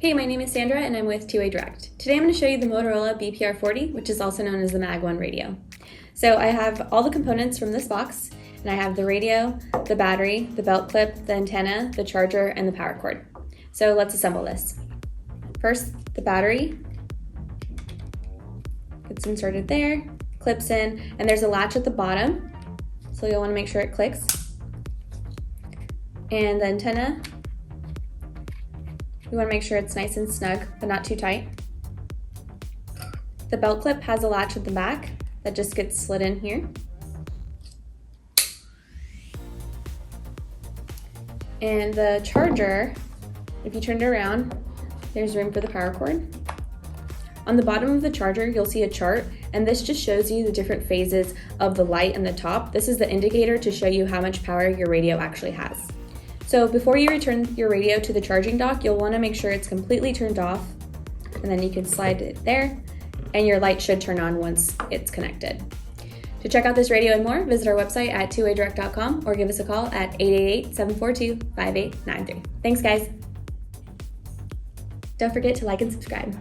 Hey, my name is Sandra and I'm with Two-Way Direct. Today I'm going to show you the Motorola BPR40, which is also known as the Mag One radio. So I have all the components from this box, and I have the radio, the battery, the belt clip, the antenna, the charger, and the power cord. So let's assemble this. First, the battery gets inserted there, clips in, and there's a latch at the bottom, so you'll want to make sure it clicks. And the antenna, we want to make sure it's nice and snug, but not too tight. The belt clip has a latch at the back that just gets slid in here. And the charger, if you turn it around, there's room for the power cord. On the bottom of the charger, you'll see a chart, and this just shows you the different phases of the light in the top. This is the indicator to show you how much power your radio actually has. So before you return your radio to the charging dock, you'll want to make sure it's completely turned off, and then you can slide it there, and your light should turn on once it's connected. To check out this radio and more, visit our website at twowaydirect.com or give us a call at 888-742-5893. Thanks, guys. Don't forget to like and subscribe.